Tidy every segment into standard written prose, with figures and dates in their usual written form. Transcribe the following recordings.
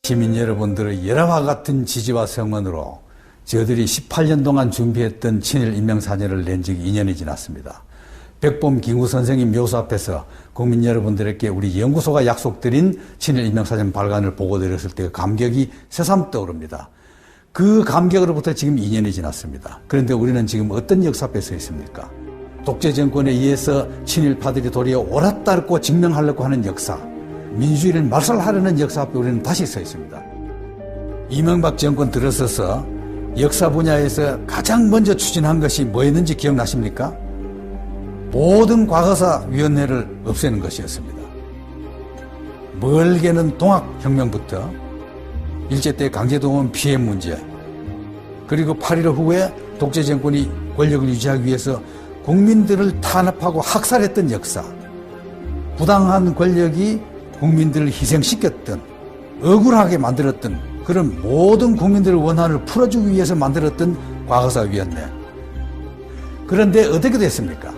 시민 여러분들의 열화와 같은 지지와 성원으로 저들이 18년 동안 준비했던 친일 인명사전을 낸 지 2년이 지났습니다. 백범 김구 선생님 묘소 앞에서 국민 여러분들에게 우리 연구소가 약속드린 친일 인명사전 발간을 보고드렸을 때 감격이 새삼 떠오릅니다. 그 감격으로부터 지금 2년이 지났습니다. 그런데 우리는 지금 어떤 역사 앞에 서 있습니까? 독재 정권에 의해서 친일파들이 도리어 옳았다고 증명하려고 하는 역사, 민주주의를 말살하려는 역사 앞에 우리는 다시 서 있습니다. 이명박 정권 들어서서 역사 분야에서 가장 먼저 추진한 것이 뭐였는지 기억나십니까? 모든 과거사위원회를 없애는 것이었습니다. 멀게는 동학혁명부터 일제 때 강제동원 피해 문제, 그리고 8.15 후에 독재 정권이 권력을 유지하기 위해서 국민들을 탄압하고 학살했던 역사, 부당한 권력이 국민들을 희생시켰던, 억울하게 만들었던 그런 모든 국민들의 원한을 풀어주기 위해서 만들었던 과거사위원회. 그런데 어떻게 됐습니까?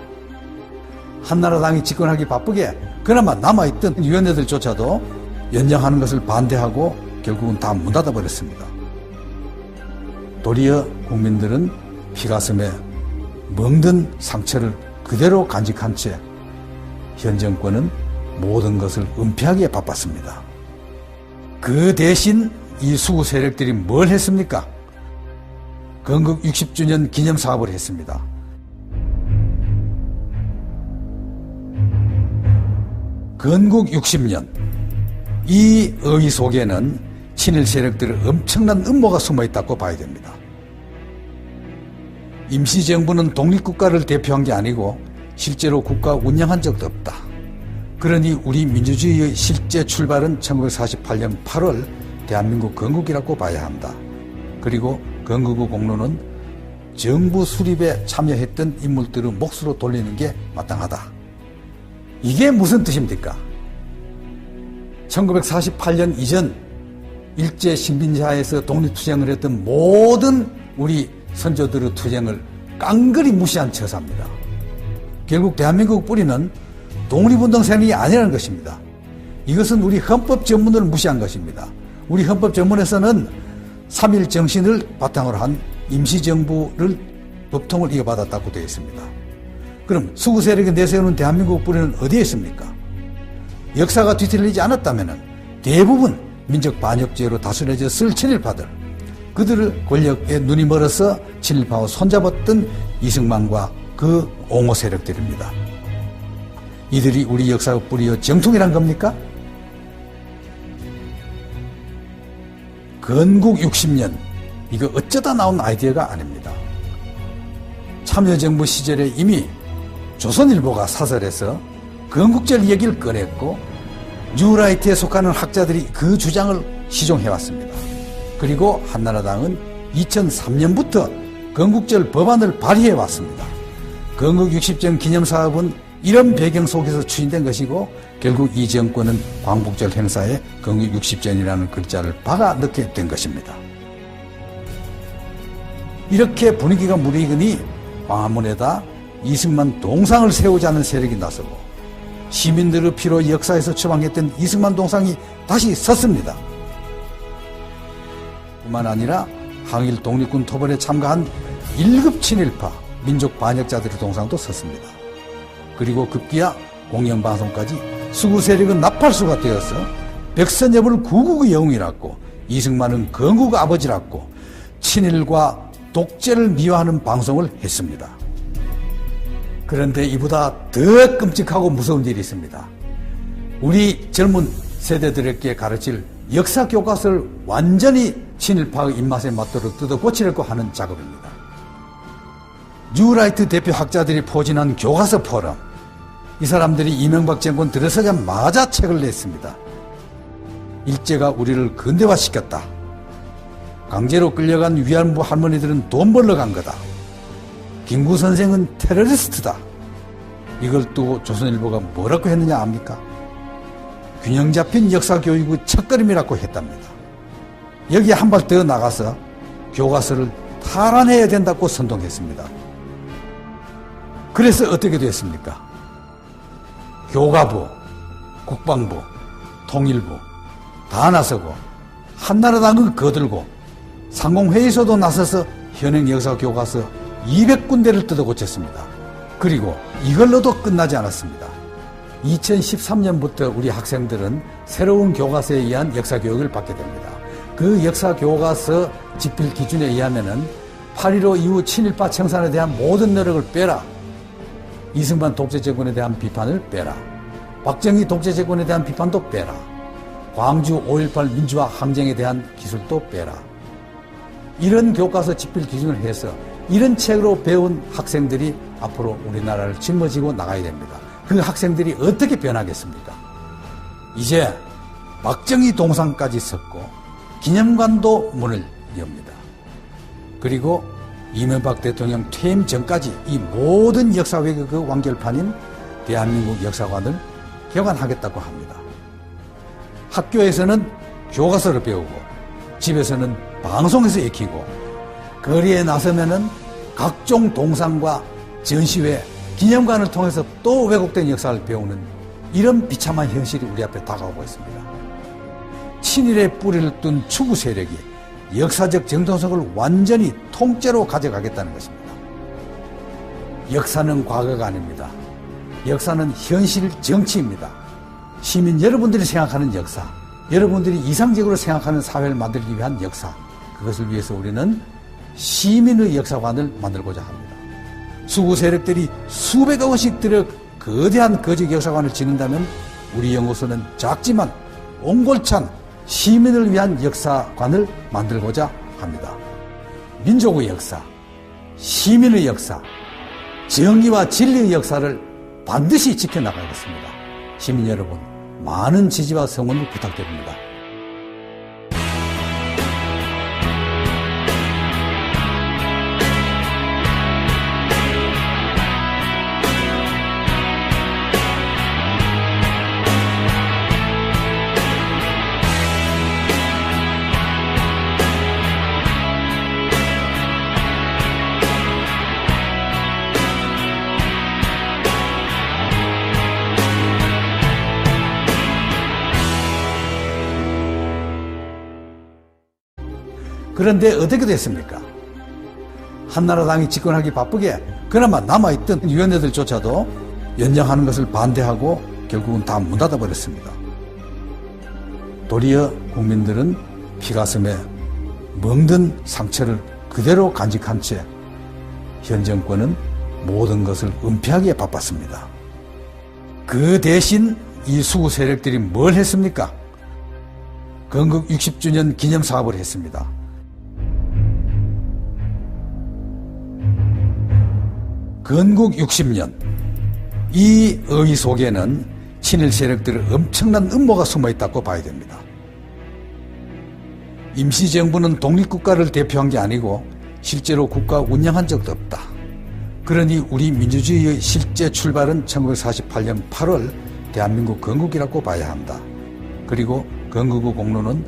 한나라당이 집권하기 바쁘게 그나마 남아있던 위원회들조차도 연장하는 것을 반대하고 결국은 다 문 닫아버렸습니다. 도리어 국민들은 피가슴에 멍든 상처를 그대로 간직한 채 현 정권은 모든 것을 은폐하기에 바빴습니다. 그 대신 이 수구 세력들이 뭘 했습니까? 건국 60주년 기념사업을 했습니다. 건국 60년, 이 의의 속에는 친일 세력들의 엄청난 음모가 숨어있다고 봐야 됩니다. 임시정부는 독립국가를 대표한 게 아니고 실제로 국가 운영한 적도 없다. 그러니 우리 민주주의의 실제 출발은 1948년 8월 대한민국 건국이라고 봐야 한다. 그리고 건국 후 공로는 정부 수립에 참여했던 인물들의 몫으로 돌리는 게 마땅하다. 이게 무슨 뜻입니까? 1948년 이전 일제 식민지하에서 독립투쟁을 했던 모든 우리 선조들의 투쟁을 깡그리 무시한 처사입니다. 결국 대한민국 뿌리는 독립운동 세력이 아니라는 것입니다. 이것은 우리 헌법 전문을 무시한 것입니다. 우리 헌법 전문에서는 3.1 정신을 바탕으로 한 임시정부를 법통을 이어받았다고 되어 있습니다. 그럼 수구 세력이 내세우는 대한민국 뿌리는 어디에 있습니까? 역사가 뒤틀리지 않았다면 대부분 민족 반역죄로 다스려졌을 친일파들, 그들을 권력에 눈이 멀어서 친일파와 손잡았던 이승만과 그 옹호 세력들입니다. 이들이 우리 역사의 뿌리요 정통이란 겁니까? 건국 60년, 이거 어쩌다 나온 아이디어가 아닙니다. 참여정부 시절에 이미 조선일보가 사설에서 건국절 얘기를 꺼냈고 뉴라이트에 속하는 학자들이 그 주장을 시종해왔습니다. 그리고 한나라당은 2003년부터 건국절 법안을 발의해왔습니다. 건국 60전 기념사업은 이런 배경 속에서 추진된 것이고 결국 이 정권은 광복절 행사에 건국 60전이라는 글자를 박아 넣게 된 것입니다. 이렇게 분위기가 무르익으니 광화문에다 이승만 동상을 세우자는 세력이 나서고 시민들의 피로 역사에서 추방했던 이승만 동상이 다시 섰습니다. 뿐만 아니라 항일 독립군 토벌에 참가한 1급 친일파 민족 반역자들의 동상도 섰습니다. 그리고 급기야 공영방송까지 수구 세력은 나팔수가 되어서 백선엽을 구국의 영웅이라고, 이승만은 건국 아버지라고 친일과 독재를 미화하는 방송을 했습니다. 그런데 이보다 더 끔찍하고 무서운 일이 있습니다. 우리 젊은 세대들에게 가르칠 역사 교과서를 완전히 친일파의 입맛에 맞도록 뜯어 고치려고 하는 작업입니다. 뉴라이트 대표 학자들이 포진한 교과서 포럼, 이 사람들이 이명박 정권 들어서자마자 책을 냈습니다. 일제가 우리를 근대화시켰다. 강제로 끌려간 위안부 할머니들은 돈 벌러 간 거다. 김구 선생은 테러리스트다. 이걸 두고 조선일보가 뭐라고 했느냐 압니까? 균형 잡힌 역사교육의 첫걸음이라고 했답니다. 여기에 한 발 더 나가서 교과서를 탈환해야 된다고 선동했습니다. 그래서 어떻게 됐습니까? 교과부, 국방부, 통일부 다 나서고 한나라당은 거들고 상공회의소도 나서서 현행 역사교과서 200군데를 뜯어 고쳤습니다. 그리고 이걸로도 끝나지 않았습니다. 2013년부터 우리 학생들은 새로운 교과서에 의한 역사교육을 받게 됩니다. 그 역사교과서 집필 기준에 의하면은 8.15 이후 친일파 청산에 대한 모든 노력을 빼라. 이승만 독재정권에 대한 비판을 빼라. 박정희 독재정권에 대한 비판도 빼라. 광주 5.18 민주화 항쟁에 대한 기술도 빼라. 이런 교과서 집필 기준을 해서 이런 책으로 배운 학생들이 앞으로 우리나라를 짊어지고 나가야 됩니다. 그 학생들이 어떻게 변하겠습니까? 이제 박정희 동상까지 섰고 기념관도 문을 엽니다. 그리고 이명박 대통령 퇴임 전까지 이 모든 역사 외교 그 완결판인 대한민국 역사관을 개관하겠다고 합니다. 학교에서는 교과서를 배우고 집에서는 방송에서 익히고 거리에 나서면은 각종 동상과 전시회, 기념관을 통해서 또 왜곡된 역사를 배우는 이런 비참한 현실이 우리 앞에 다가오고 있습니다. 친일의 뿌리를 둔 추구 세력이 역사적 정통성을 완전히 통째로 가져가겠다는 것입니다. 역사는 과거가 아닙니다. 역사는 현실 정치입니다. 시민 여러분들이 생각하는 역사, 여러분들이 이상적으로 생각하는 사회를 만들기 위한 역사, 그것을 위해서 우리는 시민의 역사관을 만들고자 합니다. 수구 세력들이 수백억 원씩 들여 거대한 거짓 역사관을 짓는다면 우리 연구소는 작지만 옹골찬 시민을 위한 역사관을 만들고자 합니다. 민족의 역사, 시민의 역사, 정의와 진리의 역사를 반드시 지켜나가겠습니다. 시민 여러분, 많은 지지와 성원을 부탁드립니다. 그런데 어떻게 됐습니까? 한나라당이 집권하기 바쁘게 그나마 남아있던 위원회들조차도 연장하는 것을 반대하고 결국은 다 문 닫아버렸습니다. 도리어 국민들은 피가슴에 멍든 상처를 그대로 간직한 채 현 정권은 모든 것을 은폐하기에 바빴습니다. 그 대신 이 수구 세력들이 뭘 했습니까? 건국 60주년 기념사업을 했습니다. 건국 60년, 이 의의 속에는 친일 세력들의 엄청난 음모가 숨어있다고 봐야 됩니다. 임시정부는 독립국가를 대표한 게 아니고 실제로 국가 운영한 적도 없다. 그러니 우리 민주주의의 실제 출발은 1948년 8월 대한민국 건국이라고 봐야 한다. 그리고 건국의 공로는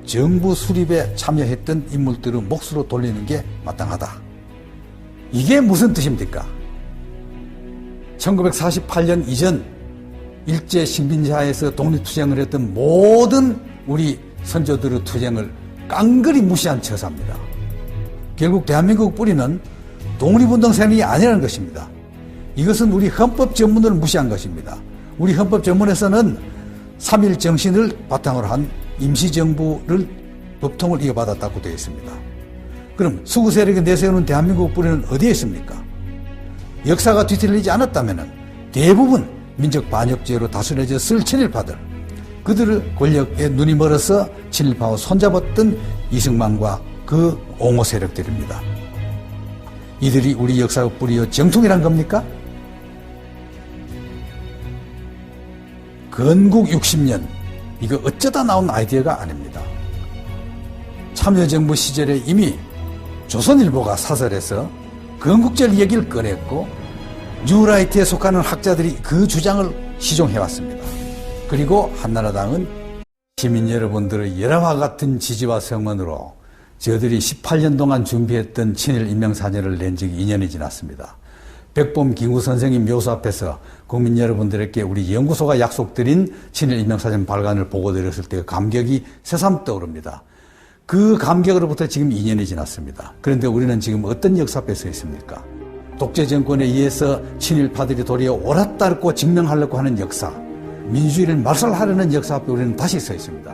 정부 수립에 참여했던 인물들의 몫으로 돌리는 게 마땅하다. 이게 무슨 뜻입니까? 1948년 이전 일제 식민지하에서 독립투쟁을 했던 모든 우리 선조들의 투쟁을 깡그리 무시한 처사입니다. 결국 대한민국 뿌리는 독립운동 세력이 아니라는 것입니다. 이것은 우리 헌법 전문을 무시한 것입니다. 우리 헌법 전문에서는 3.1 정신을 바탕으로 한 임시정부를 법통을 이어받았다고 되어 있습니다. 그럼 수구 세력이 내세우는 대한민국 뿌리는 어디에 있습니까? 역사가 뒤틀리지 않았다면 대부분 민족 반역죄로 다스려졌을 친일파들, 그들의 권력에 눈이 멀어서 친일파와 손잡았던 이승만과 그 옹호 세력들입니다. 이들이 우리 역사의 뿌리여 정통이란 겁니까? 건국 60년, 이거 어쩌다 나온 아이디어가 아닙니다. 참여정부 시절에 이미 조선일보가 사설에서 건국절 얘기를 꺼냈고 뉴라이트에 속하는 학자들이 그 주장을 시종해왔습니다. 그리고 한나라당은 시민 여러분들의 열화와 같은 지지와 성원으로 저들이 18년 동안 준비했던 친일 인명사전을 낸 지가 2년이 지났습니다. 백범 김구 선생님 묘소 앞에서 국민 여러분들에게 우리 연구소가 약속드린 친일 인명사전 발간을 보고드렸을 때 감격이 새삼 떠오릅니다. 그 감격으로부터 지금 2년이 지났습니다. 그런데 우리는 지금 어떤 역사 앞에 서 있습니까? 독재 정권에 의해서 친일파들이 도리어 옳았다고 증명하려고 하는 역사, 민주주의를 말살하려는 역사 앞에 우리는 다시 서 있습니다.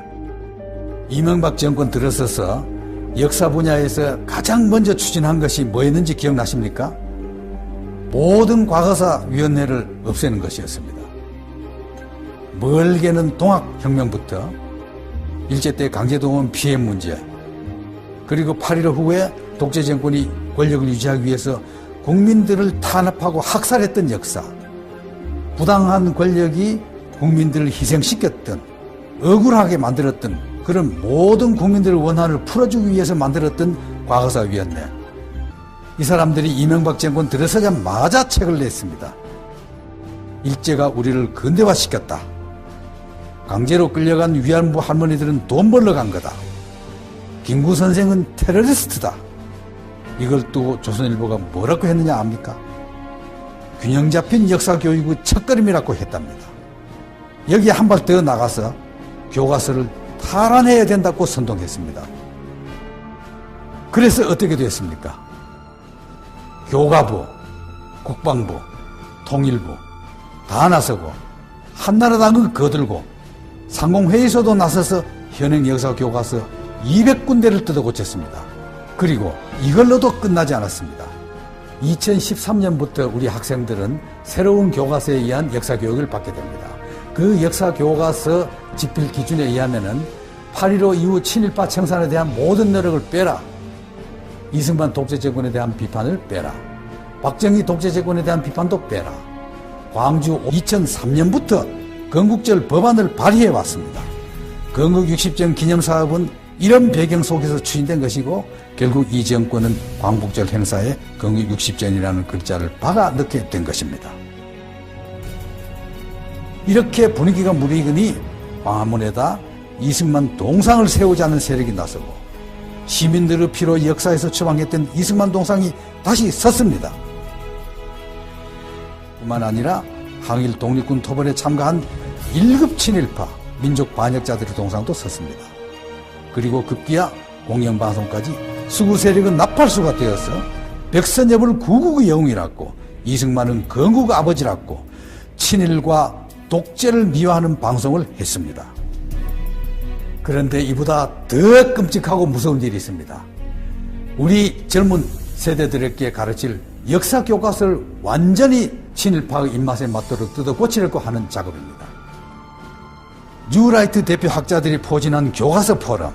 이명박 정권 들어서서 역사 분야에서 가장 먼저 추진한 것이 뭐였는지 기억나십니까? 모든 과거사위원회를 없애는 것이었습니다. 멀게는 동학혁명부터 일제 때 강제동원 피해 문제, 그리고 8.15 후에 독재 정권이 권력을 유지하기 위해서 국민들을 탄압하고 학살했던 역사, 부당한 권력이 국민들을 희생시켰던, 억울하게 만들었던 그런 모든 국민들의 원한을 풀어주기 위해서 만들었던 과거사위원회. 이 사람들이 이명박 정권 들어서자마자 책을 냈습니다. 일제가 우리를 근대화시켰다. 강제로 끌려간 위안부 할머니들은 돈 벌러 간 거다. 김구 선생은 테러리스트다. 이걸 두고 조선일보가 뭐라고 했느냐 압니까? 균형 잡힌 역사교육의 첫걸음이라고 했답니다. 여기에 한 발 더 나가서 교과서를 탈환해야 된다고 선동했습니다. 그래서 어떻게 됐습니까? 교과부, 국방부, 통일부 다 나서고 한나라당은 거들고 상공회의소도 나서서 현행 역사교과서 200군데를 뜯어 고쳤습니다. 그리고 이걸로도 끝나지 않았습니다. 2013년부터 우리 학생들은 새로운 교과서에 의한 역사교육을 받게 됩니다. 그 역사교과서 집필 기준에 의하면은 8.15 이후 친일파 청산에 대한 모든 노력을 빼라. 이승만 독재정권에 대한 비판을 빼라. 박정희 독재정권에 대한 비판도 빼라. 광주 2003년부터 건국절 법안을 발의해 왔습니다. 건국 60전 기념사업은 이런 배경 속에서 추진된 것이고 결국 이 정권은 광복절 행사에 건국 60전이라는 글자를 박아 넣게 된 것입니다. 이렇게 분위기가 무르익으니 광화문에다 이승만 동상을 세우자는 세력이 나서고 시민들의 피로 역사에서 처방했던 이승만 동상이 다시 섰습니다. 뿐만 아니라 항일 독립군 토벌에 참가한 1급 친일파 민족 반역자들의 동상도 섰습니다. 그리고 급기야 공영방송까지 수구 세력은 나팔수가 되어서 백선엽을 구국의 영웅이라고, 이승만은 건국 아버지라고 친일과 독재를 미화하는 방송을 했습니다. 그런데 이보다 더 끔찍하고 무서운 일이 있습니다. 우리 젊은 세대들에게 가르칠 역사 교과서를 완전히 친일파의 입맛에 맞도록 뜯어 고치려고 하는 작업입니다. 뉴라이트 대표 학자들이 포진한 교과서 포럼,